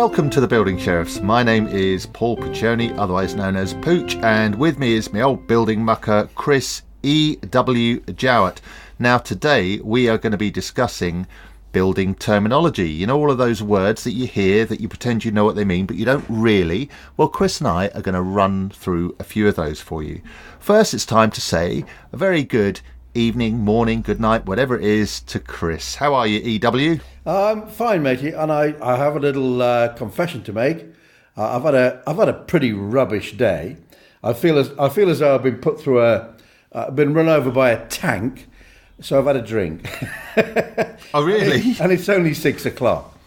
Welcome to the Building Sheriffs. My name is Paul Piccioni, otherwise known as Pooch, and with me is my old building mucker, Chris E.W. Jowett. Now today we are going to be discussing building terminology. You know, all of those words that you hear that you pretend you know what they mean, but you don't really. Well, Chris and I are going to run through a few of those for you. First, it's time to say a very good evening, morning, good night, whatever it is, to Chris. How are you, EW? I'm fine, matey, and I have a little confession to make. I've had a pretty rubbish day. I feel as though I've been put through been run over by a tank. So I've had a drink. Oh, really? And it's only 6 o'clock.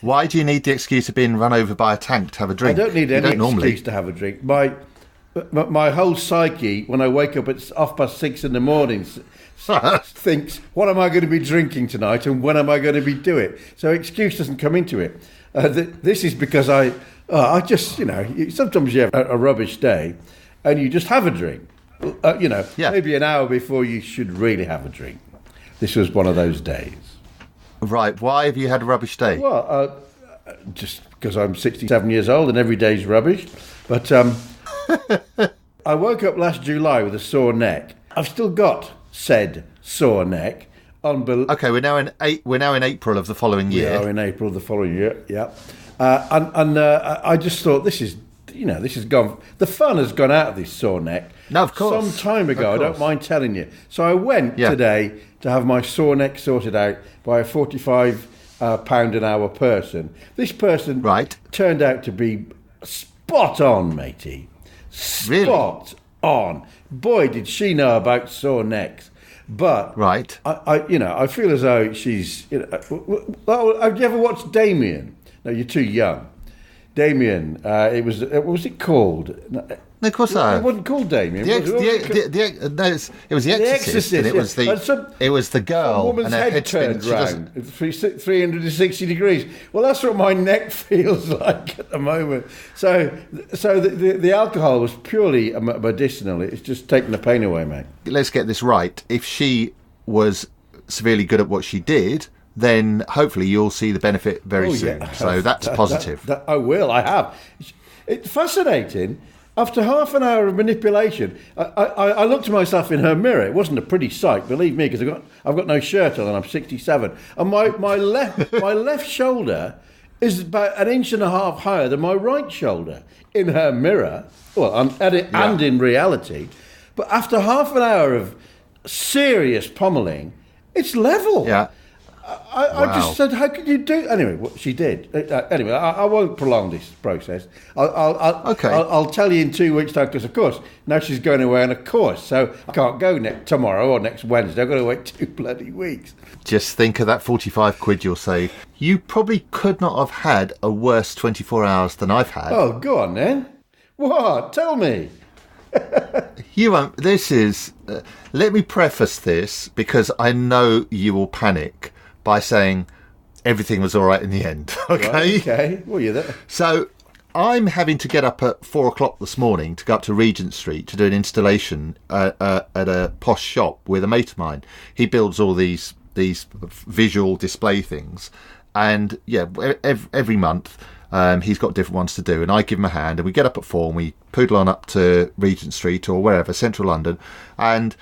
Why do you need the excuse of being run over by a tank to have a drink? I don't need any excuse to have a drink. My whole psyche, when I wake up at 6:30 in the morning, thinks, what am I going to be drinking tonight and when am I going to be doing it? So excuse doesn't come into it. This is because I just, sometimes you have a rubbish day and you just have a drink. Maybe an hour before you should really have a drink. This was one of those days. Right. Why have you had a rubbish day? Well, just because I'm 67 years old and every day's rubbish. But I woke up last July with a sore neck. I've still got said sore neck. Okay, we're now in April of the following year. We are in April of the following year. Yeah, I just thought this is gone. The fun has gone out of this sore neck. No, of course. Some time ago, I don't mind telling you. So I went today to have my sore neck sorted out by a 45 pound an hour person. This person turned out to be spot on, matey. Spot on. Boy, did she know about sore necks. But I feel as though she's. Have you ever watched Damien? No, you're too young. Damien, what was it called? No, of course I have. It wasn't called Damien. It was The Exorcist, and it was the girl, a woman's and her head turned round 360 degrees. Well, that's what my neck feels like at the moment. So the alcohol was purely medicinal. It's just taking the pain away, mate. Let's get this right. If she was severely good at what she did, then hopefully you'll see the benefit very soon. Yeah. So that's positive. I will. I have. It's fascinating. After half an hour of manipulation, I looked at myself in her mirror. It wasn't a pretty sight, believe me, because I've got no shirt on and I'm 67. And my left shoulder is about 1.5 inches higher than my right shoulder in her mirror. Well, and in reality. But after half an hour of serious pommeling, it's level. Yeah. I just said, how could you do? Anyway, she did. Anyway, I won't prolong this process. I'll tell you in 2 weeks' time, because of course now she's going away on a course, so I can't go tomorrow or next Wednesday. I've got to wait 2 bloody weeks. Just think of that 45 quid you'll save. You probably could not have had a worse 24 hours than I've had. Oh, go on then. What? Tell me. You won't. This is. Let me preface this because I know you will panic by saying everything was all right in the end. Okay? Right, okay. Well, you're there. So I'm having to get up at 4 o'clock this morning to go up to Regent Street to do an installation at a posh shop with a mate of mine. He builds all these visual display things. And, every month he's got different ones to do. And I give him a hand and we get up at 4 and we poodle on up to Regent Street or wherever, central London, and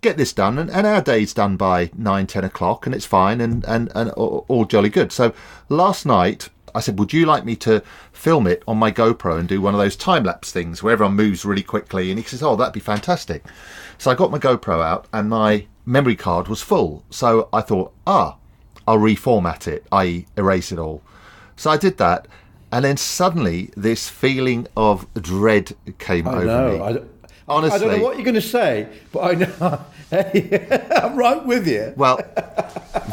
get this done, and our day's done by 9-10 o'clock, and it's fine and all jolly good. So last night I said, would you like me to film it on my GoPro and do one of those time-lapse things where everyone moves really quickly? And he says, oh, that'd be fantastic. So I got my GoPro out and my memory card was full, so I thought, I'll reformat it, i.e. erase it all. So I did that, and then suddenly this feeling of dread came over me. Honestly, I don't know what you're going to say, but I know I'm right with you. Well,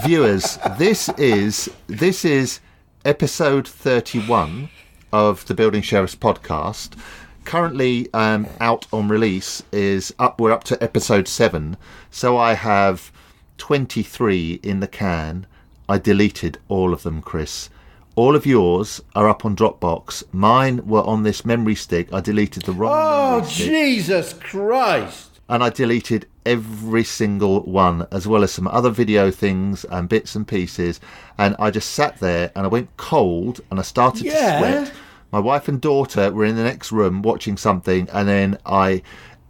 viewers, this is episode 31 of the Building Sheriffs podcast. Currently out on release we're up to episode 7, so I have 23 in the can. I deleted all of them, Chris. All of yours are up on Dropbox. Mine were on this memory stick. I deleted the wrong memory stick. Oh, Jesus Christ! And I deleted every single one, as well as some other video things and bits and pieces. And I just sat there and I went cold and I started to sweat. My wife and daughter were in the next room watching something, and then I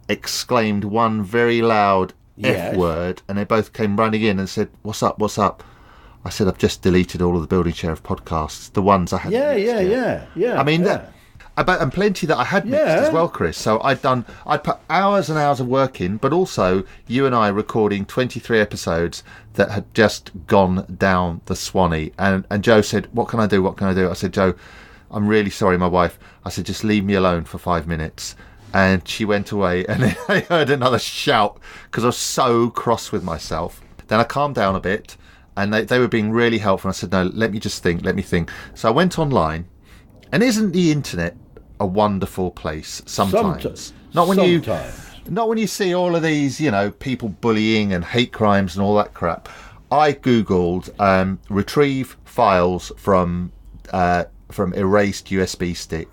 exclaimed one very loud F word, and they both came running in and said, "What's up? What's up?" I said, "I've just deleted all of the Building Sheriff podcasts, the ones I hadn't mixed yet." I mean, and plenty that I had mixed as well, Chris. So I'd put hours and hours of work in, but also you and I recording 23 episodes that had just gone down the Swanee. And Joe said, "What can I do? What can I do?" I said, "Joe, I'm really sorry, my wife." I said, "Just leave me alone for 5 minutes." And she went away, and then I heard another shout because I was so cross with myself. Then I calmed down a bit, and they were being really helpful. I said, "No, let me just think, let me think." So I went online, and isn't the internet a wonderful place sometimes? Not when you see all of these, people bullying and hate crimes and all that crap. I googled retrieve files from erased USB stick,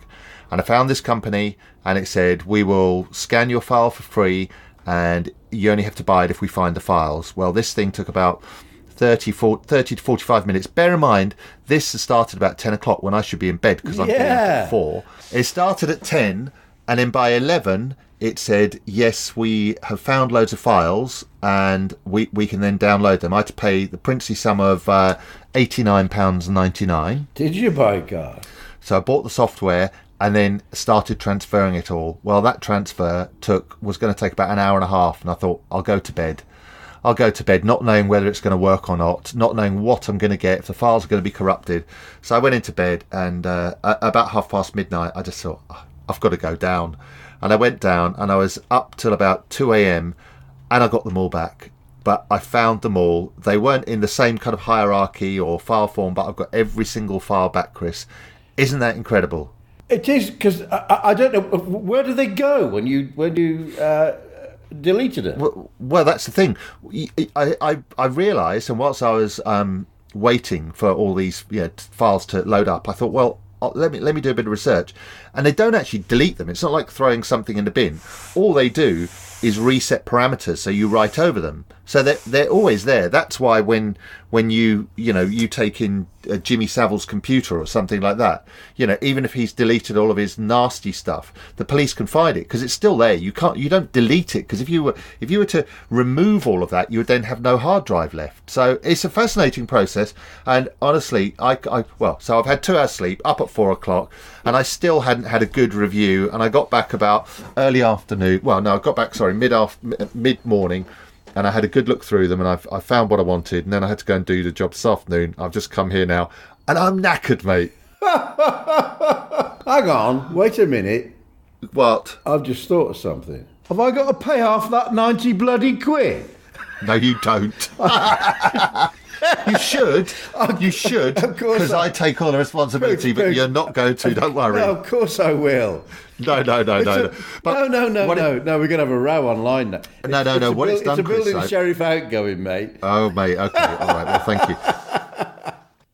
and I found this company, and it said, "We will scan your file for free, and you only have to buy it if we find the files." Well, this thing took about 30 to 45 minutes. Bear in mind, this started about 10 o'clock when I should be in bed because I'm getting up at 4. It started at 10, and then by 11 it said, "Yes, we have found loads of files, and we can then download them." I had to pay the princely sum of £89.99. Did you, by God? So I bought the software and then started transferring it all. Well, that transfer was going to take about an hour and a half, and I thought, I'll go to bed, not knowing whether it's going to work or not knowing what I'm going to get, if the files are going to be corrupted. So I went into bed, and about midnight, I just thought, I've got to go down. And I went down, and I was up till about 2 a.m, and I got them all back. But I found them all. They weren't in the same kind of hierarchy or file form, but I've got every single file back, Chris. Isn't that incredible? It is, because I don't know, where do they go when you deleted it? Well, that's the thing. I realised, and whilst I was waiting for all these files to load up, I thought, well, let me do a bit of research. And they don't actually delete them. It's not like throwing something in the bin. All they do is reset parameters, so you write over them. So they're always there. That's why when you take in Jimmy Savile's computer or something like that, even if he's deleted all of his nasty stuff, the police can find it because it's still there. You don't delete it, because if you were to remove all of that, you would then have no hard drive left. So it's a fascinating process. And honestly, so I've had 2 hours sleep, up at 4 o'clock, and I still hadn't had a good review. And I got back about early afternoon. Well, no, I got back mid morning. And I had a good look through them, and I found what I wanted, and then I had to go and do the job this afternoon. I've just come here now, and I'm knackered, mate. Hang on, wait a minute. What? I've just thought of something. Have I got to pay off that 90 bloody quid? No, you don't. You should. You should. Of course. Because I take all the responsibility, but you're not going to. Don't worry. No, of course I will. No. No. We're going to have a row online now. No. What it's done, Chris. It's a building Chris, sheriff outgoing, mate. Oh, mate. Okay. All right. Well, thank you.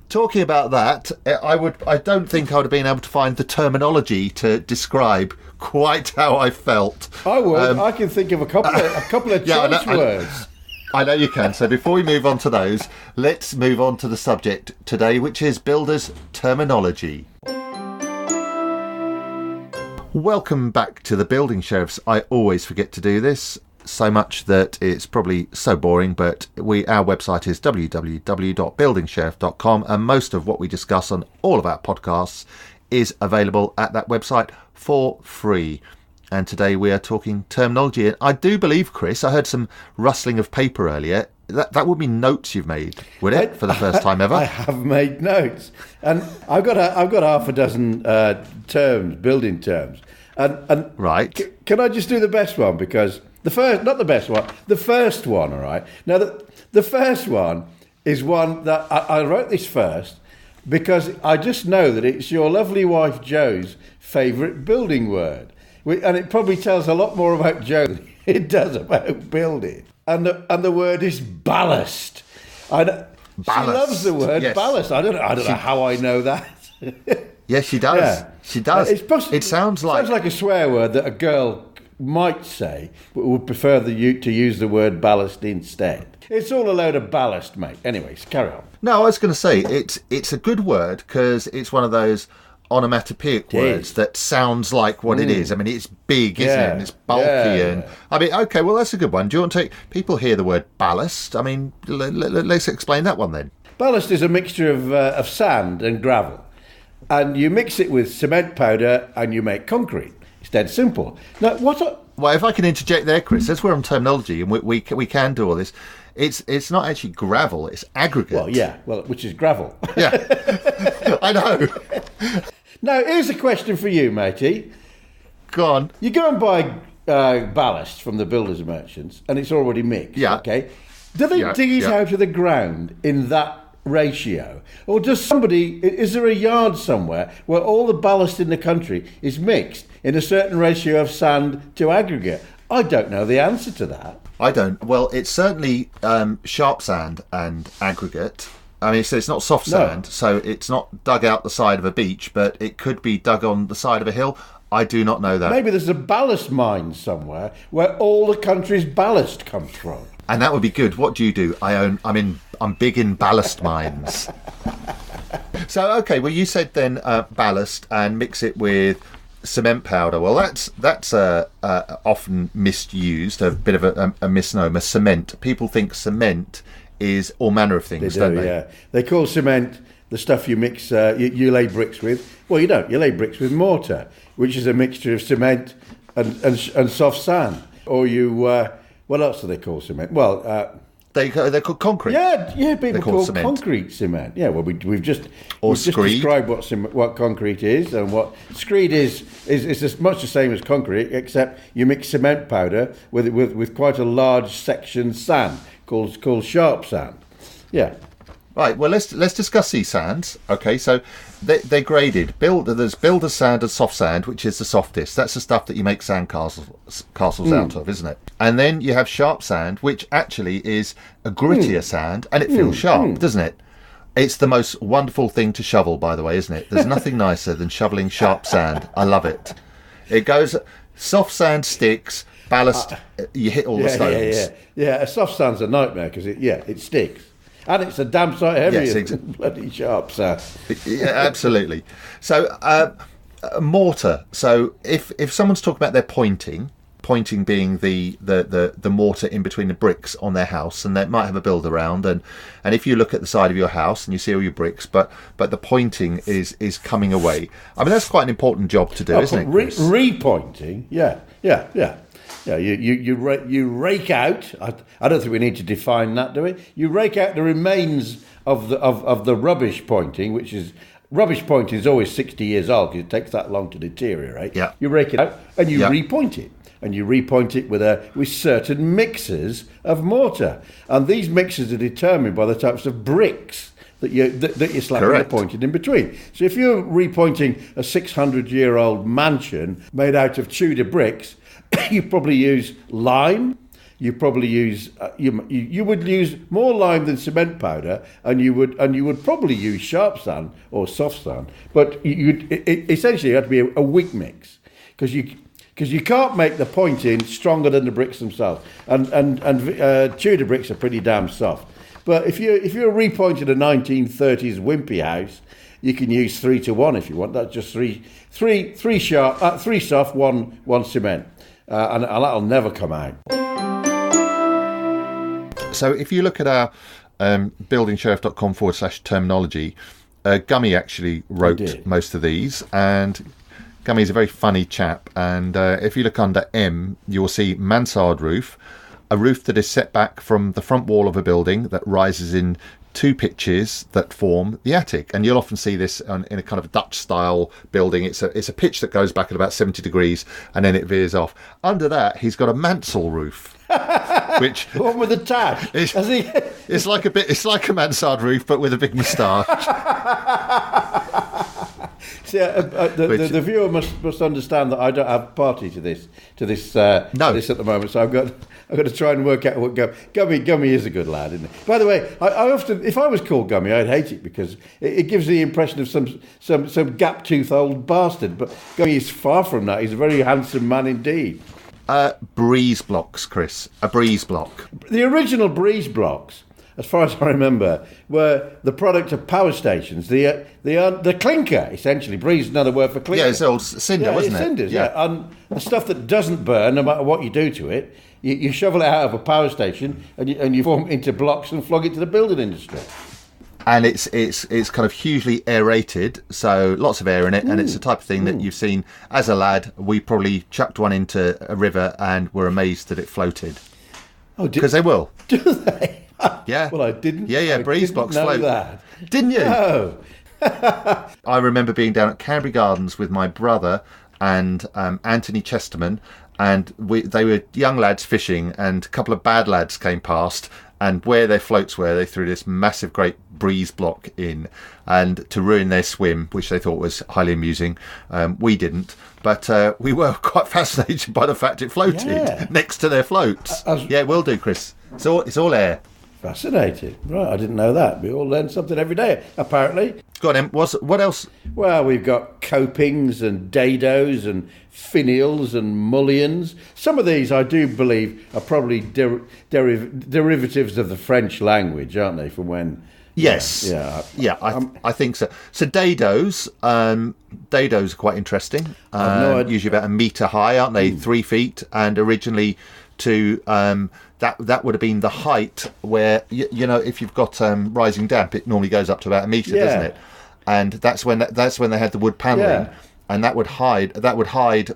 Talking about that, I don't think I would have been able to find the terminology to describe quite how I felt. I would. I can think of a couple of choice words. I know you can. So before we move on to those, let's move on to the subject today, which is builders' terminology. Welcome back to the Building Sheriffs. I always forget to do this, so much that it's probably so boring, but our website is www.buildingsheriff.com, and most of what we discuss on all of our podcasts is available at that website for free. And today we are talking terminology. And I do believe, Chris, I heard some rustling of paper earlier. That would be notes you've made, would it, for the first time ever? I have made notes, and I've got half a dozen terms, building terms. And right. Can I just do the best one? Because the first one, all right. Now the first one is one that I wrote this first because I just know that it's your lovely wife Joe's favourite building word. And it probably tells a lot more about Joe than it does about building. And the word is ballast. Ballast. She loves the word ballast. I don't know how I know that. Yes, she does. Yeah. She does. It sounds like a swear word that a girl might say, but would prefer to use the word ballast instead. It's all a load of ballast, mate. Anyways, carry on. No, I was going to say, it's a good word because it's one of those onomatopoeic words that sounds like what it is. I mean, it's big, isn't it? And it's bulky. And I mean, okay, well, that's a good one. Do you want to take... People hear the word ballast. I mean, let's explain that one then. Ballast is a mixture of sand and gravel. And you mix it with cement powder and you make concrete. It's dead simple. Now, Well, if I can interject there, Chris, that's where on terminology, and we can do all this. It's not actually gravel, it's aggregate. Well, which is gravel. Yeah, I know. Now, here's a question for you, matey. Go on. You go and buy ballast from the builders merchants, and it's already mixed. Yeah. Okay. Do they dig it out of the ground in that ratio, or is there a yard somewhere where all the ballast in the country is mixed in a certain ratio of sand to aggregate? I don't know the answer to that. I don't. Well, it's certainly sharp sand and aggregate. I mean, so it's not soft sand, so it's not dug out the side of a beach, but it could be dug on the side of a hill. I do not know that. Maybe there's a ballast mine somewhere where all the country's ballast comes from. And that would be good. What do you do? I'm big in ballast mines. So, okay, well, you said then ballast and mix it with cement powder. Well, that's often misused, a bit of a misnomer. Cement. People think cement is all manner of things, don't they? Yeah. They call cement the stuff you mix, you lay bricks with. Well, you don't. You lay bricks with mortar, which is a mixture of cement and soft sand. Or you, what else do they call cement? Well, they're called concrete. Yeah. People call cement. Concrete cement. Yeah. Well, we've just screed. described what concrete is, and what screed is as much the same as concrete, except you mix cement powder with quite a large section sand called sharp sand. Yeah. Right. Well, let's discuss these sands. Okay. So they're graded. There's builder sand and soft sand, which is the softest. That's the stuff that you make sand castles out of, isn't it? And then you have sharp sand, which actually is a grittier sand, and it feels sharp, doesn't it? It's the most wonderful thing to shovel, by the way, isn't it? There's nothing nicer than shoveling sharp sand. I love it. It goes. Soft sand sticks. Ballast. You hit all the stones. Yeah. A soft sand's a nightmare because it sticks. And it's a damn sight heavier than bloody sharp sand. Yeah, absolutely. So, mortar. So, if someone's talking about their pointing being the mortar in between the bricks on their house, and they might have a build around, and if you look at the side of your house and you see all your bricks, but the pointing is coming away. I mean, that's quite an important job to do, isn't it, Chris? Repointing, yeah. Yeah, you rake out. I don't think we need to define that, do we? You rake out the remains of the rubbish pointing, which is rubbish pointing is always 60 years old because it takes that long to deteriorate. Yeah. You rake it out and you repoint it, and you repoint it with certain mixes of mortar, and these mixes are determined by the types of bricks that you're slapping the pointing in between. So if you're repointing a 600-year-old mansion made out of Tudor bricks, you probably use lime. You probably use you would use more lime than cement powder, and you would probably use sharp sand or soft sand. But essentially it had to be a weak mix because you can't make the pointing stronger than the bricks themselves. And Tudor bricks are pretty damn soft. But if you're repointing a 1930s wimpy house, you can use 3-to-1 if you want. That's just three sharp, 3 soft, one cement. And that'll never come out. So if you look at our buildingsheriff.com/terminology, Gummy actually wrote most of these, and Gummy's a very funny chap. And if you look under M, you'll see mansard roof, a roof that is set back from the front wall of a building that rises in 2 pitches that form the attic. And you'll often see this in a kind of Dutch style building. It's a pitch that goes back at about 70 degrees and then it veers off. Under that, he's got a mansell roof. Which the one with the tash. It's like a mansard roof but with a big moustache. See, the viewer must understand that I don't have party to this at the moment. So I've got to try and work out what Gummy is a good lad, isn't he? By the way, I often, if I was called Gummy, I'd hate it because it gives the impression of some gap-toothed old bastard. But Gummy is far from that. He's a very handsome man indeed. Breeze blocks, Chris. A breeze block. The original breeze blocks, as far as I remember, were the product of power stations. The clinker, essentially. Breeze is another word for clinker. Yeah, it's old cinder, wasn't it? Cinders, yeah. And the stuff that doesn't burn, no matter what you do to it, you shovel it out of a power station and you form it into blocks and flog it to the building industry. And it's kind of hugely aerated, so lots of air in it, and it's the type of thing that you've seen as a lad. We probably chucked one into a river and were amazed that it floated. Oh, because they will. Do they? Yeah. Well, I didn't. Yeah. Breeze blocks float. That. Didn't you? No. I remember being down at Canterbury Gardens with my brother and Anthony Chesterman, and they were young lads fishing, and a couple of bad lads came past. And where their floats were, they threw this massive, great breeze block in, and to ruin their swim, which they thought was highly amusing. We didn't, but we were quite fascinated by the fact it floated next to their floats. Yeah, it will do, Chris. It's all air. Fascinating. Right, I didn't know that. We all learn something every day, apparently. Go on, Em. What else? Well, we've got copings and dados and finials and mullions. Some of these, I do believe, are probably derivatives of the French language, aren't they, from when... Yes. I think so. So dados are quite interesting. Usually about a metre high, aren't they? 3 feet, and originally to... That would have been the height where, if you've got rising damp, it normally goes up to about a metre, doesn't it? And that's when they had the wood panelling, and that would hide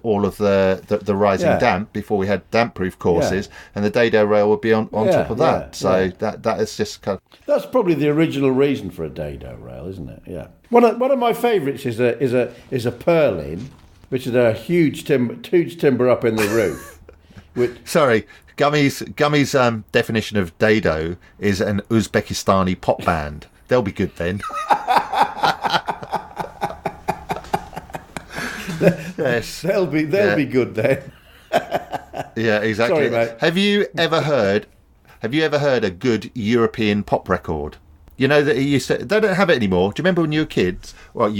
all of the rising damp before we had damp-proof courses, and the dado rail would be on top of that. So that is just kind of... That's probably the original reason for a dado rail, isn't it? Yeah. One of my favourites is a purlin, which is a huge timber up in the roof. Sorry. Gummy's definition of dado is an Uzbekistani pop band. They'll be good then. Yes, they'll be good then. Yeah, exactly. Sorry, mate. Have you ever heard a good European pop record? You know that they don't have it anymore. Do you remember when you were kids? Well,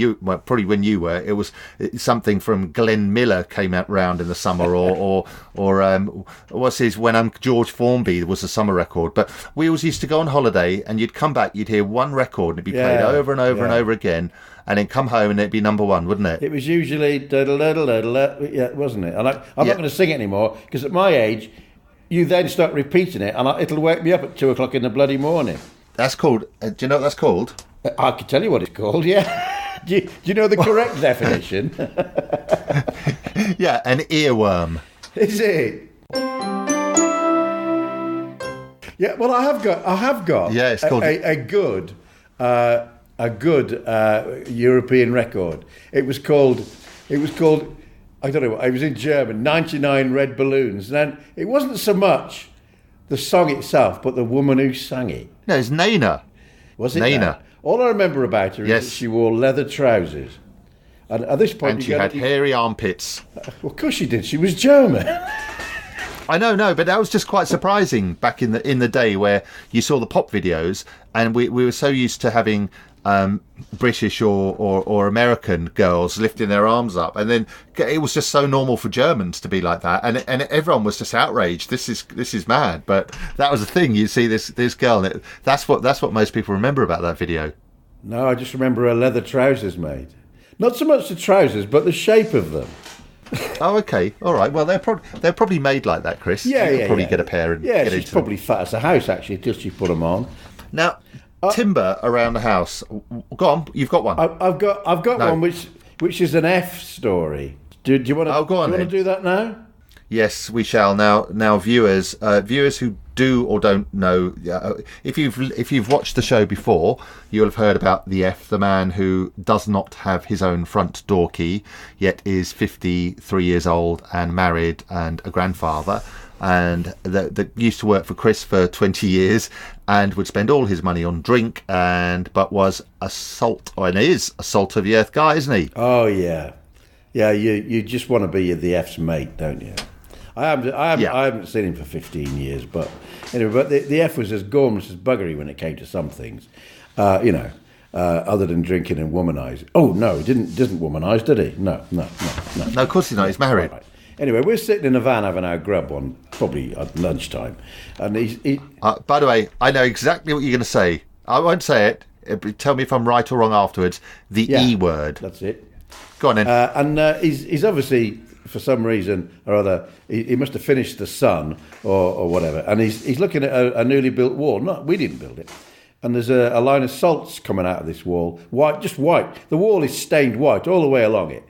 probably when you were. It was something from Glenn Miller came out round in the summer, or what's his when George Formby was a summer record. But we always used to go on holiday, and you'd come back, you'd hear one record, and it'd be played over and over and over again, and then come home and it'd be number one, wouldn't it? It was usually wasn't it? And I'm not going to sing it anymore because at my age, you then start repeating it, and it'll wake me up at 2:00 in the bloody morning. That's called... do you know what that's called? I can tell you what it's called, yeah. Do you know the correct definition? Yeah, an earworm. Is it? Yeah, well, I have got. Yeah, it's called a good European record. It was called. I don't know. It was in German. 99 Red Balloons. And it wasn't so much the song itself, but the woman who sang it. No, it's Nena. Was it Nena? All I remember about her is that she wore leather trousers. And at this point... And she had hairy armpits. Well, of course she did. She was German. I know, but that was just quite surprising back in the day where you saw the pop videos, and we were so used to having British or American girls lifting their arms up, and then it was just so normal for Germans to be like that, and everyone was just outraged. This is mad, but that was the thing. You see this girl, and that's what most people remember about that video. No, I just remember her leather trousers, mate. Not so much the trousers, but the shape of them. Oh, okay, all right. Well, they're probably made like that, Chris. You'll probably get a pair and get she's into probably them. fat as a house actually, till she put them on. Now. Timber around the house. Go on, you've got one. I've got one which is an F story. Do you want to? Go on. Do you want to do that now? Yes, we shall. Now, viewers who do or don't know, if you've watched the show before, you'll have heard about the F, the man who does not have his own front door key, yet is 53 years old and married and a grandfather. And that used to work for Chris for 20 years and would spend all his money on drink, but was is a salt of the earth guy, isn't he? Oh yeah. You just want to be the F's mate, don't you? I haven't seen him for 15 years, but anyway. But the F was as gormless as buggery when it came to some things, other than drinking and womanising. Oh no, he doesn't womanise, did he? No. No, of course he's not. He's married. Right. Anyway, we're sitting in a van having our grub probably at lunchtime. And he by the way, I know exactly what you're going to say. I won't say it. Tell me if I'm right or wrong afterwards. The E word. That's it. Go on then. And he's obviously, for some reason or other, he must have finished The Sun or whatever. And he's looking at a newly built wall. No, we didn't build it. And there's a line of salts coming out of this wall, white, just white. The wall is stained white all the way along it,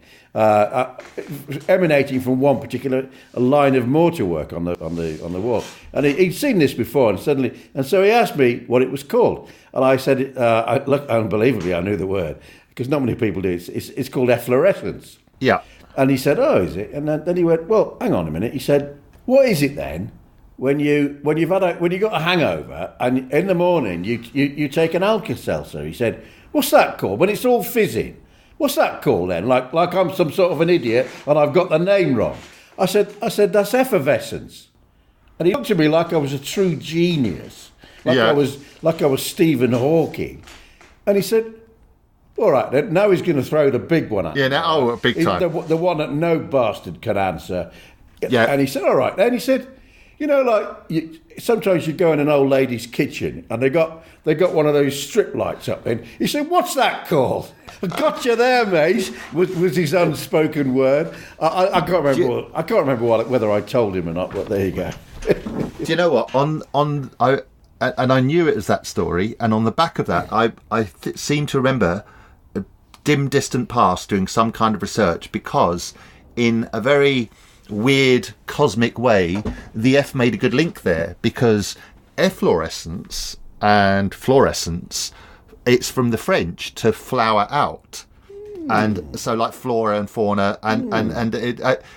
emanating from one particular line of mortar work on the wall. And he'd seen this before, and so he asked me what it was called, and I said, look, unbelievably, I knew the word because not many people do. It's called efflorescence. Yeah. And he said, oh, is it? And then he went, well, hang on a minute. He said, what is it then? When you got a hangover and in the morning you take an Alka-Seltzer. He said, what's that called? When it's all fizzing. What's that called then? Like I'm some sort of an idiot and I've got the name wrong. I said that's effervescence. And he looked at me like I was a true genius. I was Stephen Hawking. And he said, all right then, now he's going to throw the big one at me. Yeah, big time. The one that no bastard can answer. Yeah. And he said, all right then. He said, sometimes you go in an old lady's kitchen and they got one of those strip lights up in. He said, what's that called? I got you there, mate, was his unspoken word. I can't remember whether I told him or not, but there you go. Do you know what? I knew it as that story, and on the back of that, I seem to remember a dim, distant past doing some kind of research because in a very weird cosmic way the F made a good link there, because efflorescence and fluorescence, it's from the French to flower out, and so like flora and fauna and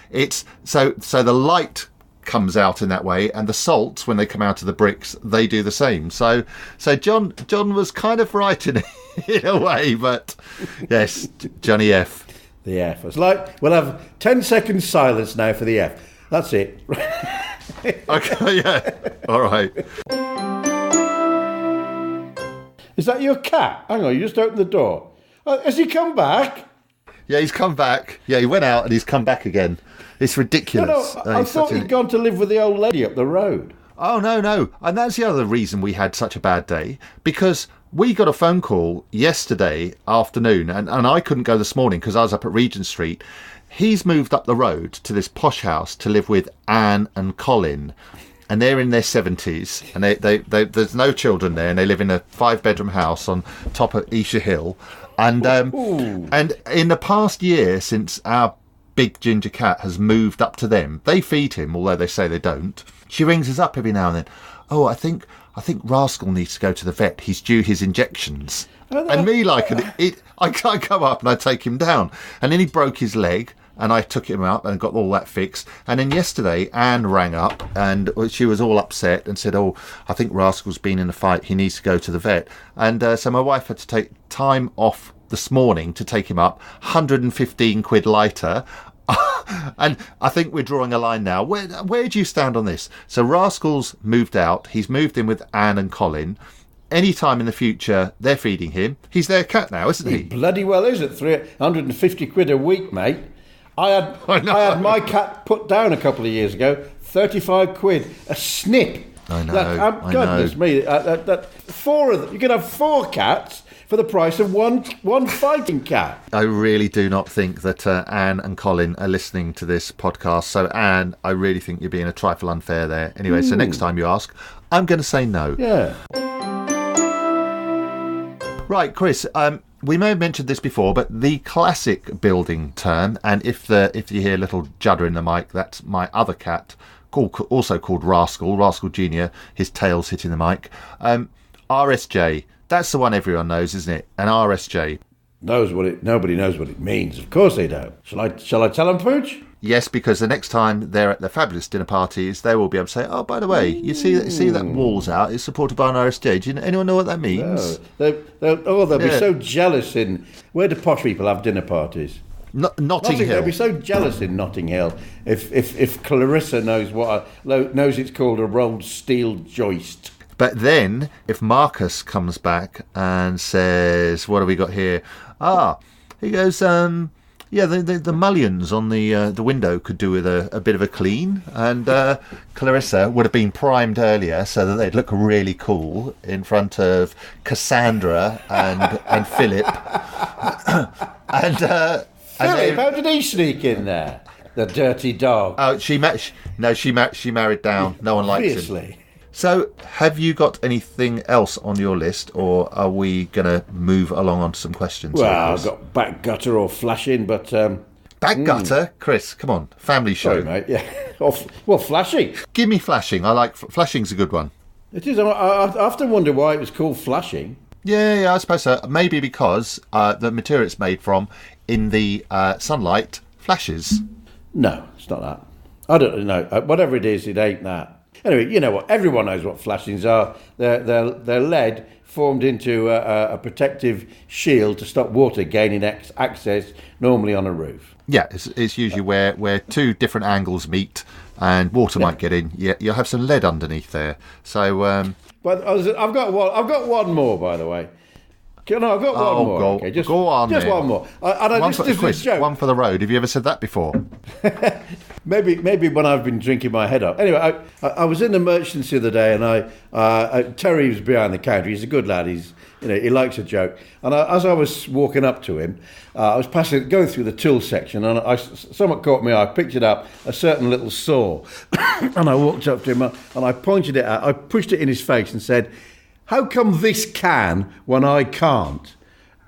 it's so the light comes out in that way, and the salts when they come out of the bricks they do the same. So John was kind of right in a way, but yes, Johnny F. The F. It's like, we'll have 10 seconds silence now for the F. That's it. Okay, yeah. All right. Is that your cat? Hang on, you just opened the door. Has he come back? Yeah, he's come back. Yeah, he went out and he's come back again. It's ridiculous. No, I thought he'd gone to live with the old lady up the road. Oh, no. And that's the other reason we had such a bad day, because we got a phone call yesterday afternoon, and I couldn't go this morning because I was up at Regent Street. He's moved up the road to this posh house to live with Anne and Colin, and they're in their 70s, and they there's no children there, and they live in a 5-bedroom house on top of Esher Hill. And and in the past year, since our big ginger cat has moved up to them, they feed him, although they say they don't. She rings us up every now and then. Oh, I think Rascal needs to go to the vet. He's due his injections. And me, I go up and I take him down. And then he broke his leg, and I took him up and got all that fixed. And then yesterday, Anne rang up, and she was all upset and said, oh, I think Rascal's been in a fight. He needs to go to the vet. And so my wife had to take time off this morning to take him up, 115 quid lighter. And I think we're drawing a line now. Where do you stand on this? So Rascal's moved out. He's moved in with Anne and Colin. Any time in the future, they're feeding him. He's their cat now, isn't he? He bloody well is at 350 quid a week, mate. I had my cat put down a couple of years ago, 35 quid a snip. I know. Goodness me, four of them. You could have 4 cats for the price of one fighting cat. I really do not think that Anne and Colin are listening to this podcast. So, Anne, I really think you're being a trifle unfair there. Anyway, so next time you ask, I'm going to say no. Yeah. Right, Chris, we may have mentioned this before, but the classic building term, and if you hear a little judder in the mic, that's my other cat, also called Rascal Jr., his tail's hitting the mic. RSJ. That's the one everyone knows, isn't it? An RSJ. Nobody knows what it means. Of course they don't. Shall I tell them, Pooch? Yes, because the next time they're at the fabulous dinner parties, they will be able to say, oh, by the way, you see that wall's out, it's supported by an RSJ. Do anyone know what that means? No. They'll be so jealous where do posh people have dinner parties? Notting Hill. They'll be so jealous in Notting Hill if Clarissa knows it's called a rolled steel joist. But then, if Marcus comes back and says, what have we got here? He goes, Yeah, the mullions on the window could do with a bit of a clean, and Clarissa would have been primed earlier so that they'd look really cool in front of Cassandra and Philip. And Philip, how did he sneak in there? The dirty dog. Oh, she married down. No one likes him. Obviously. So, have you got anything else on your list, or are we going to move along on to some questions? Well, I've got back gutter or flashing, but... back gutter? Chris, come on. Family show. Sorry, mate, yeah. Well, flashing. Give me flashing. I like... Flashing's a good one. It is. I often wonder why it was called flashing. Yeah, I suppose so. Maybe because the material it's made from, in the sunlight, flashes. No, it's not that. I don't know. Whatever it is, it ain't that. Anyway, you know what? Everyone knows what flashings are. They're lead formed into a protective shield to stop water gaining access, normally on a roof. Yeah, it's usually where two different angles meet and water might get in. Yeah, you'll have some lead underneath there. So, but I've got one more, by the way. No, I've got one more. Okay, go on. Just then. One more. One for the quiz. One for the road. Have you ever said that before? Maybe when I've been drinking my head up. Anyway, I was in the merchants the other day, and Terry was behind the counter. He's a good lad. He likes a joke. And as I was walking up to him, I was going through the tool section, and somewhat caught me eye. I picked it up, a certain little saw, and I walked up to him and I pointed it out. I pushed it in his face and said, "How come this can when I can't?"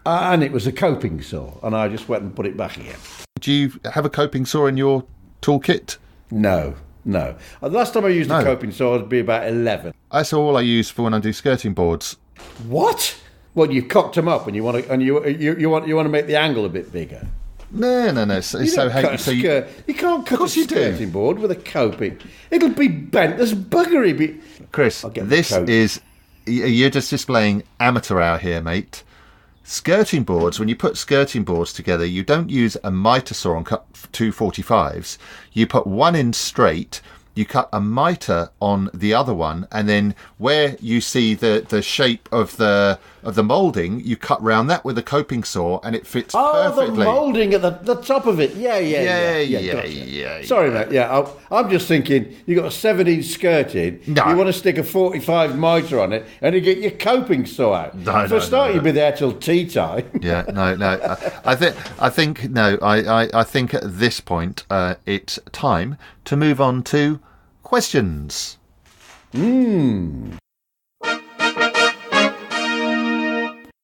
And it was a coping saw, and I just went and put it back again. Do you have a coping saw in your toolkit? No. The last time I used a coping saw would be about 11. That's all I use for when I do skirting boards. What? Well, you cocked them up, and you want to make the angle a bit bigger. No. You can't cut a skirting board with a coping. It'll be bent. There's buggery. Chris, you're just displaying amateur hour here, mate. Skirting boards, when you put skirting boards together, you don't use a mitre saw and cut 245s. You put one in straight, you cut a mitre on the other one, and then where you see the shape of the moulding, you cut round that with a coping saw, and it fits perfectly. Oh, the moulding at the top of it. Yeah. Sorry, mate. Yeah, I'm just thinking, you got a 7-inch skirt in, you want to stick a 45 mitre on it, and you get your coping saw out. You'd be there till tea time. Yeah, no. I think at this point it's time to move on to questions.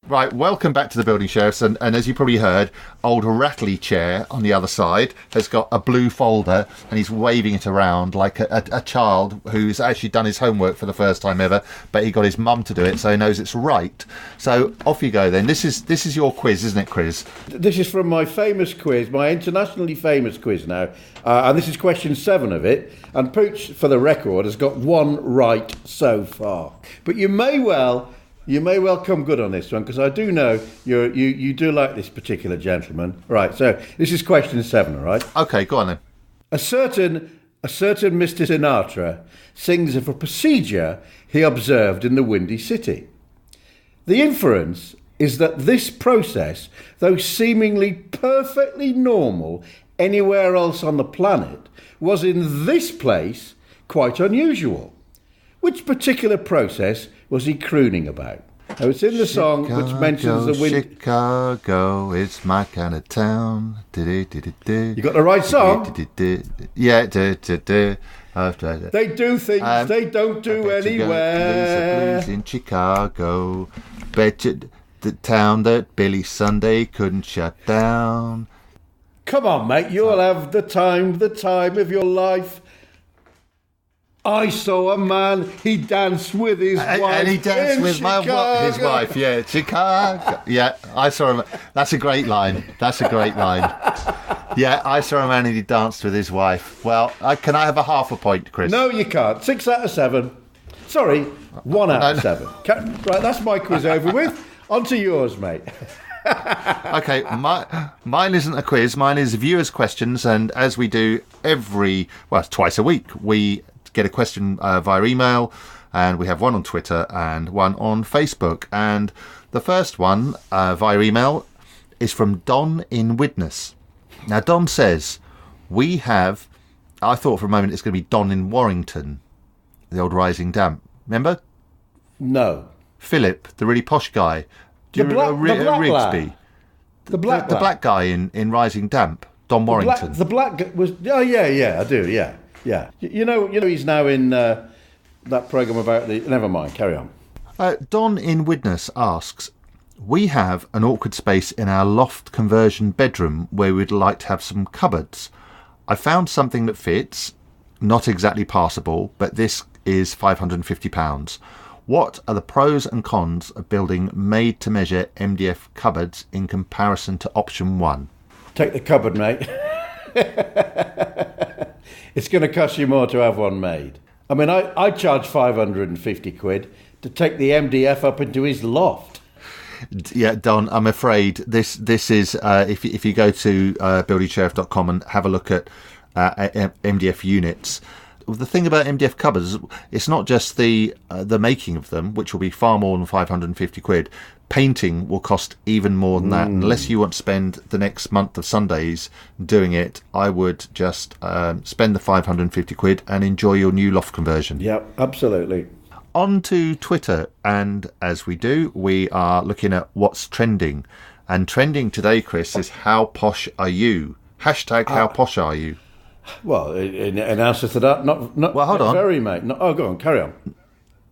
Right, welcome back to the Building Sheriffs, and as you probably heard, old Rattly Chair on the other side has got a blue folder, and he's waving it around like a child who's actually done his homework for the first time ever, but he got his mum to do it, so he knows it's right. So off you go then. This is your quiz, isn't it, Chris? This is from my famous quiz, my internationally famous quiz now, and this is question 7 of it, and Pooch, for the record, has got 1 right so far. But you may well come good on this one, because I do know you do like this particular gentleman. Right, so this is question 7, all right? Okay, go on then. A certain Mr. Sinatra sings of a procedure he observed in the Windy City. The inference is that this process, though seemingly perfectly normal anywhere else on the planet, was in this place quite unusual. Which particular process was he crooning about? Now, it's in the song which mentions the wind. Chicago, it's my kind of town. You got the right song? Yeah. They do things they don't do anywhere. In Chicago, bet you the town that Billy Sunday couldn't shut down. Come on, mate, you'll have the time of your life. I saw a man, he danced with his wife. And he danced with Chicago. his wife, yeah. Chicago. Yeah, I saw him. That's a great line. Yeah, I saw a man and he danced with his wife. Well, can I have a half a point, Chris? No, you can't. 6 out of 7. Sorry, 1 out of 7. Right, that's my quiz over with. On to yours, mate. Okay, mine isn't a quiz. Mine is viewers' questions. And as we do twice a week, we get a question via email, and we have one on Twitter and one on Facebook. And the first one via email is from Don in Widnes. Now, Don says, we have... I thought for a moment it's going to be Don in Warrington, the old Rising Damp. Remember? No. Philip, the really posh guy. Do you remember Rigsby? The black guy in Rising Damp, Don Warrington. The black guy was... Oh, yeah, I do, yeah. You know, he's now in that programme about the... Never mind, carry on. Don in Widnes asks, we have an awkward space in our loft conversion bedroom where we'd like to have some cupboards. I found something that fits, not exactly passable, but this is £550. What are the pros and cons of building made-to-measure MDF cupboards in comparison to option 1? Take the cupboard, mate. It's going to cost you more to have one made. I mean, I charge 550 quid to take the MDF up into his loft. Yeah, Don, I'm afraid this is, if you go to buildingsheriff.com and have a look at MDF units, the thing about MDF cupboards, it's not just the making of them, which will be far more than 550 quid. Painting will cost even more than that. Unless you want to spend the next month of Sundays doing it, I would just spend the 550 quid and enjoy your new loft conversion. Yeah, absolutely. On to Twitter, and as we do, we are looking at what's trending. And trending today, Chris, is how posh are you? Hashtag how posh are you? Well, in answer to that, not well, hold on. Very, mate. No, go on, carry on.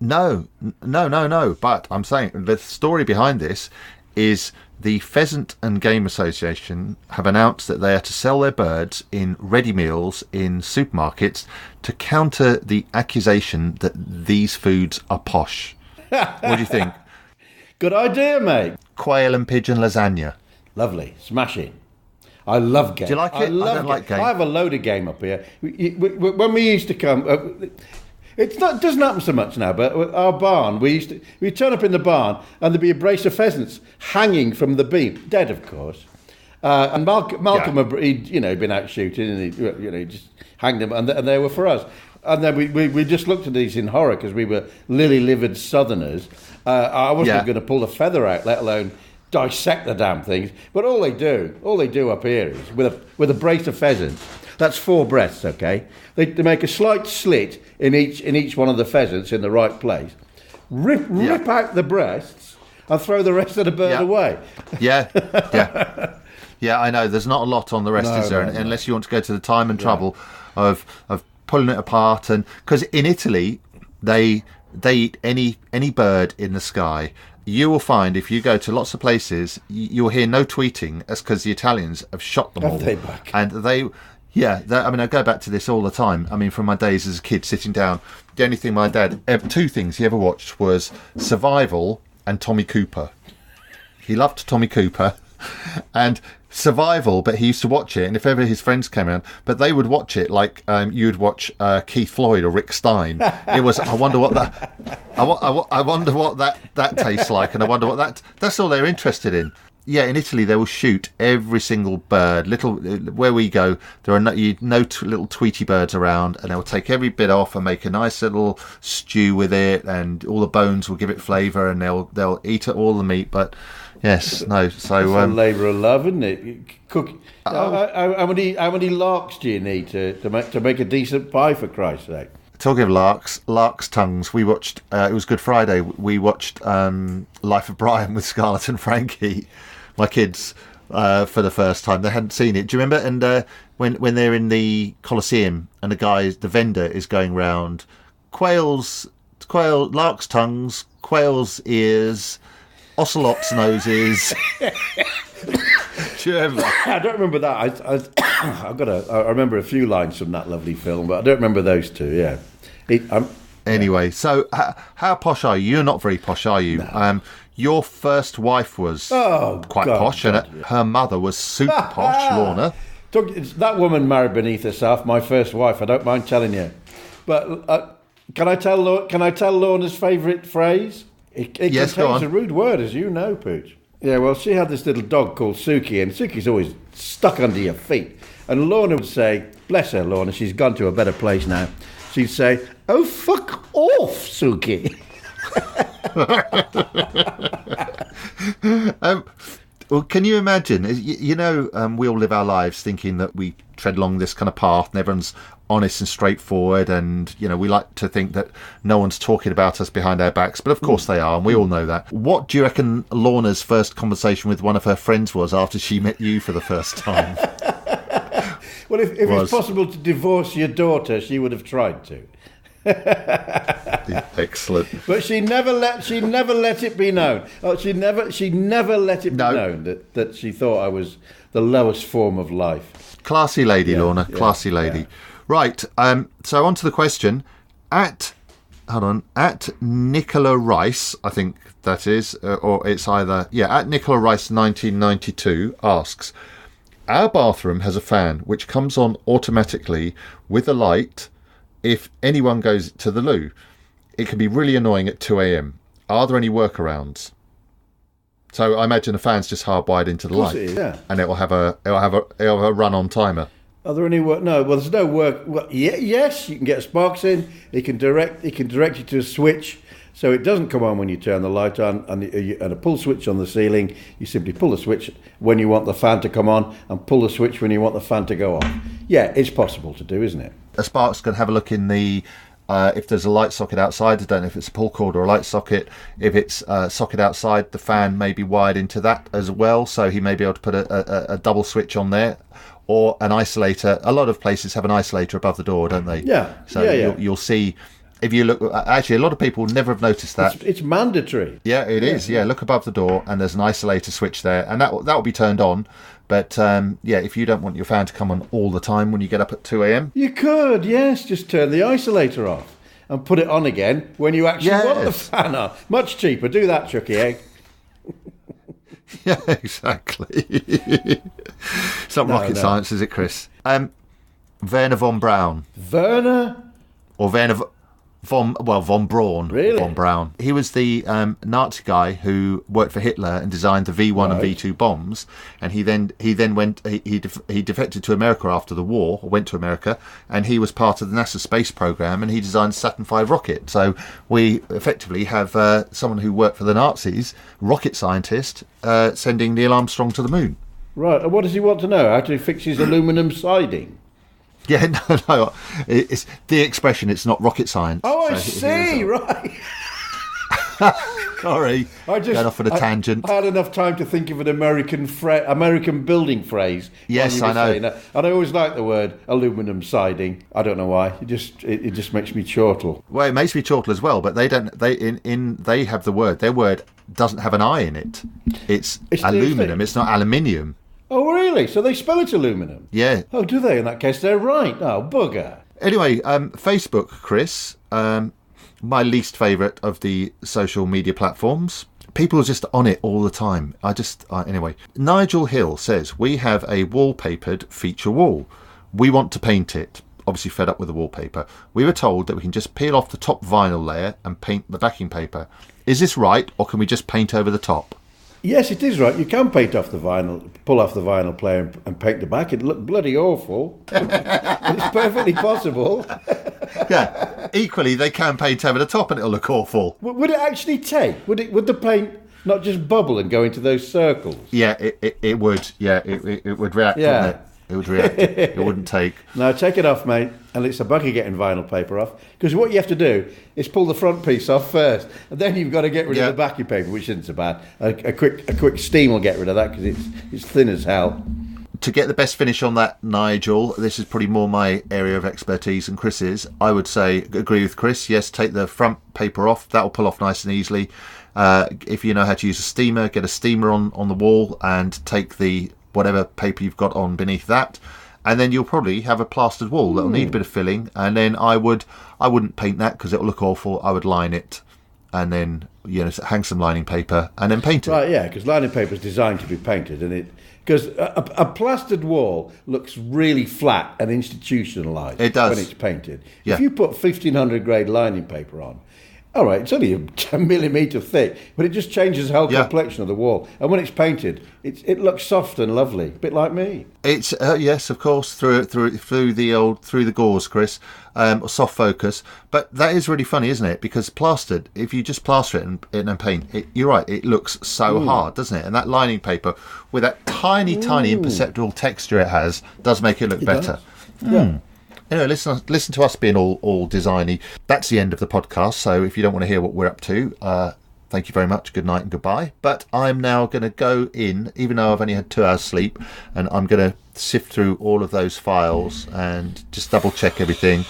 No. But I'm saying the story behind this is the Pheasant and Game Association have announced that they are to sell their birds in ready meals in supermarkets to counter the accusation that these foods are posh. What do you think? Good idea, mate. Quail and pigeon lasagna. Lovely. Smashing. I love game. Do you like it? I don't like game. I have a load of game up here. When we used to come, it doesn't happen so much now, but our barn, we'd turn up in the barn and there'd be a brace of pheasants hanging from the beam, dead of course. And Malcolm, he'd been out shooting and he just hanged them, and they were for us. And then we just looked at these in horror because we were lily-livered Southerners. I wasn't going to pull the feather out, let alone dissect the damn things. But all they do up here is with a brace of pheasants. That's 4 breasts, okay? They make a slight slit in each one of the pheasants in the right place. Rip out the breasts and throw the rest of the bird away. Yeah, I know. There's not a lot on the rest, is there? No. Unless you want to go to the time and trouble of pulling it apart, and because in Italy they eat any bird in the sky. You will find if you go to lots of places, you'll hear no tweeting. That's because the Italians have shot them all. They back? And I go back to this all the time. I mean, from my days as a kid, sitting down, the only thing my dad, 2 things he ever watched was Survival and Tommy Cooper. He loved Tommy Cooper and Survival, but he used to watch it, and if ever his friends came around, but they would watch it like you'd watch Keith Floyd or Rick Stein. It was, I wonder what that tastes like, and I wonder what that's all they're interested in. Yeah, in Italy they will shoot every single bird. Where we go, there are little Tweety birds around, and they'll take every bit off and make a nice little stew with it, and all the bones will give it flavour, and they'll eat all the meat. But yes, no. So it's a labour of love, isn't it? Cook. How many larks do you need to make a decent pie, for Christ's sake? Talking of larks' tongues, we watched. It was Good Friday. We watched Life of Brian with Scarlett and Frankie. My kids, for the first time, they hadn't seen it. Do you remember? And when they're in the Colosseum and the vendor is going round, larks' tongues, quail's ears, ocelot's noses. Do you remember? I don't remember that. I remember a few lines from that lovely film, but I don't remember those 2. Yeah. Anyway, so how posh are you? You're not very posh, are you? No. Your first wife was quite posh, and her mother was super posh, Lorna. That woman married beneath herself. My first wife. I don't mind telling you. But can I tell Lorna's favourite phrase? It contains a rude word, as you know, Pooch. Yeah, well, she had this little dog called Suki, and Suki's always stuck under your feet. And Lorna would say, bless her, Lorna, she's gone to a better place now. She'd say, "Oh, fuck off, Suki." Well, can you imagine? We all live our lives thinking that we tread along this kind of path and everyone's honest and straightforward, and we like to think that no one's talking about us behind our backs, but of course they are, and we all know that. What do you reckon Lorna's first conversation with one of her friends was after she met you for the first time? Well, if it's possible to divorce your daughter, she would have tried to. Excellent. But she never let it be known. She never let it be known that she thought I was the lowest form of life. Classy lady, Lorna. Classy lady. Yeah. Right. So on to the question. At Nicola Rice, I think that is, or it's either at Nicola Rice 1992 asks, our bathroom has a fan which comes on automatically with a light if anyone goes to the loo. It can be really annoying at 2 a.m. Are there any workarounds? So I imagine the fan's just hardwired into the light, and it'll have a run-on timer. Are there any work? No. Well, there's no work. Well, yes, you can get sparks in. It can direct you to a switch, so it doesn't come on when you turn the light on, and a pull switch on the ceiling. You simply pull the switch when you want the fan to come on, and pull the switch when you want the fan to go off. Yeah, it's possible to do, isn't it? A sparks can have a look in the. If there's a light socket outside, I don't know if it's a pull cord or a light socket. If it's a socket outside, the fan may be wired into that as well, so he may be able to put a double switch on there, or an isolator. A lot of places have an isolator above the door, don't they? Yeah. So you'll see. If you look, actually, a lot of people never have noticed that. It's mandatory. Yeah, it is. Yeah, look above the door, and there's an isolator switch there, and that will be turned on. But if you don't want your fan to come on all the time when you get up at 2 a.m, you could, just turn the isolator off and put it on again when you actually want the fan on. Much cheaper. Do that, Chucky, eh? Yeah, exactly. It's not rocket science, is it, Chris? Werner von Braun. Werner? Or Werner von Braun. Really? Von Braun. He was the Nazi guy who worked for Hitler and designed the V1 and V2 bombs, and he defected to America after the war, or went to America, and he was part of the NASA space program, and he designed the Saturn V rocket. So we effectively have someone who worked for the Nazis, rocket scientist, sending Neil Armstrong to the moon. Right, and what does he want to know? How to fix his aluminum siding? Yeah, no, it's the expression. It's not rocket science. Oh, I see. Right. Sorry, going off on a tangent. I had enough time to think of an American building phrase. Yes, I know. And I always like the word aluminum siding. I don't know why. It just makes me chortle. Well, it makes me chortle as well. But they don't. They have the word. Their word doesn't have an I in it. It's aluminum. It's not aluminium. Oh, really? So they spell it aluminum? Yeah. Oh, do they? In that case, they're right. Oh, bugger. Anyway, Facebook, Chris, my least favourite of the social media platforms. People are just on it all the time. Anyway. Nigel Hill says, we have a wallpapered feature wall. We want to paint it. Obviously fed up with the wallpaper. We were told that we can just peel off the top vinyl layer and paint the backing paper. Is this right, or can we just paint over the top? Yes, it is right. You can paint off the vinyl, pull off the vinyl player and paint the back. It'd look bloody awful. But it's perfectly possible. Yeah. Equally, they can paint over the top and it'll look awful. Would it actually take? Would the paint not just bubble and go into those circles? Yeah, it would. Yeah, it would react, wouldn't it? It would react. It wouldn't take. No, take it off, mate. And it's a bugger getting vinyl paper off. Because what you have to do is pull the front piece off first. And then you've got to get rid of the backing paper, which isn't so bad. A quick steam will get rid of that because it's thin as hell. To get the best finish on that, Nigel, this is probably more my area of expertise than Chris's. I would say, agree with Chris. Yes, take the front paper off. That will pull off nice and easily. If you know how to use a steamer, get a steamer on the wall and take the whatever paper you've got on beneath that, and then you'll probably have a plastered wall that'll need a bit of filling. And then I wouldn't paint that because it'll look awful. I would line it, and then hang some lining paper and then paint it. Right, yeah, because lining paper is designed to be painted, and because a plastered wall looks really flat and institutionalised. It does when it's painted. Yeah. If you put 1500 grade lining paper on, All right, it's only a millimetre thick, but it just changes the whole complexion of the wall. And when it's painted, it looks soft and lovely, a bit like me. It's yes, of course, through the gauze, Chris, or soft focus. But that is really funny, isn't it? Because plastered, if you just plaster it and paint, you're right, it looks so hard, doesn't it? And that lining paper with that tiny imperceptible texture it has does make it look better. Yeah. Anyway, listen to us being all designy. That's the end of the podcast. So if you don't want to hear what we're up to, thank you very much. Good night and goodbye. But I'm now going to go in, even though I've only had 2 hours sleep, and I'm going to sift through all of those files and just double check everything.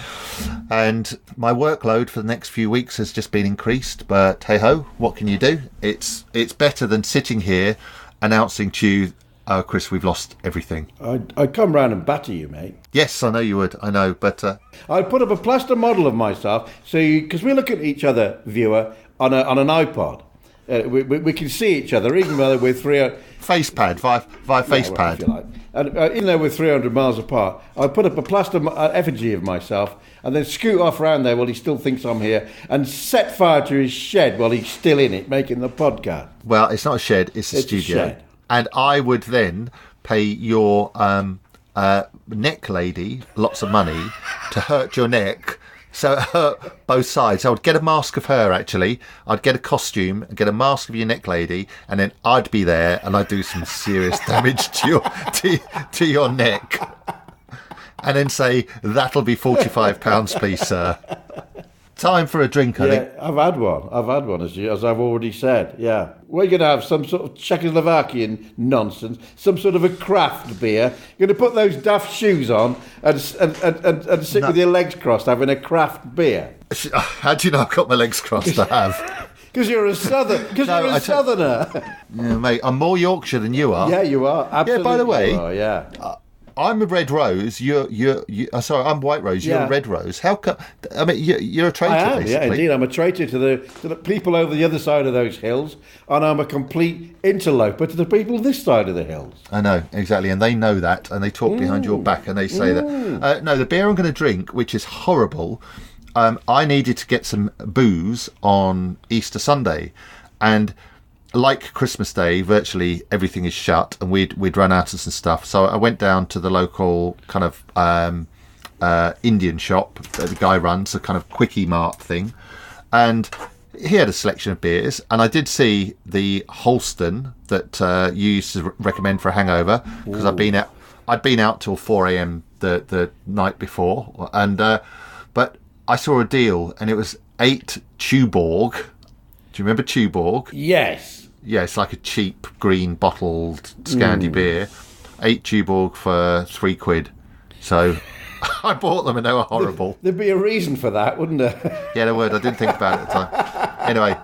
And my workload for the next few weeks has just been increased. But hey ho, what can you do? It's better than sitting here announcing to you, oh, Chris, we've lost everything. I'd come round and batter you, mate. Yes, I know you would. I know, but... I'd put up a plaster model of myself, so because we look at each other, viewer, on an iPod. We can see each other, even though we're FacePad, via FacePad. If you like. And even though we're 300 miles apart, I'd put up a plaster effigy of myself and then scoot off round there while he still thinks I'm here and set fire to his shed while he's still in it, making the podcast. Well, it's not a shed, it's a studio. A shed. And I would then pay your neck lady lots of money to hurt your neck, so it hurt both sides. I would get a mask of her, actually. I'd get a costume, get a mask of your neck lady, and then I'd be there and I'd do some serious damage to your neck. And then say, that'll be £45, please, sir. Time for a drink, I think. I've had one, as I've already said, yeah. We're going to have some sort of Czechoslovakian nonsense, some sort of a craft beer. You're going to put those daft shoes on and sit with your legs crossed having a craft beer. How do you know I've got my legs crossed to have? Because you're a southerner. Yeah, mate, I'm more Yorkshire than you are. Yeah, you are. Absolutely. Yeah, by the way, yeah. I'm a red rose. Sorry, I'm white rose. You're a red rose. How come? I mean, you're a traitor. I am. Basically. Yeah, indeed. I'm a traitor to the people over the other side of those hills, and I'm a complete interloper to the people this side of the hills. I know exactly, and they know that, and they talk behind your back, and they say that. No, the beer I'm going to drink, which is horrible. I needed to get some booze on Easter Sunday, and like Christmas Day, virtually everything is shut, and we'd run out of some stuff. So I went down to the local kind of Indian shop that the guy runs, a kind of quickie mart thing, and he had a selection of beers. And I did see the Holston that you used to recommend for a hangover, because I'd been out till 4 a.m. the night before, and but I saw a deal, and it was 8 Tuborg. Do you remember Tuborg? Yes. Yeah, it's like a cheap green bottled Scandi beer. 8 Tuborg for £3. So I bought them and they were horrible. There'd be a reason for that, wouldn't there? Yeah, there would. I didn't think about it at the time. Anyway,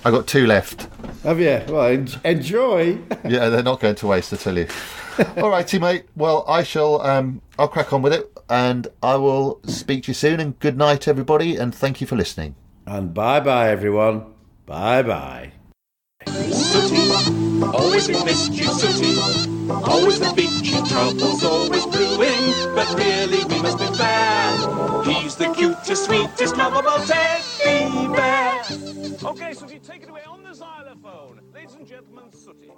I got 2 left. Have you? Well, enjoy. Yeah, they're not going to waste, I tell you. All righty, mate. Well, I'll crack on with it, and I will speak to you soon. And good night, everybody, and thank you for listening. And bye-bye, everyone. Bye-bye. Sooty, always we missed you, Sooty. Always the beachy troubles, always brewing, but really we must be fair. He's the cutest, sweetest, lovable teddy bear. Okay, Sooty, take it away on the xylophone. Ladies and gentlemen, Sooty.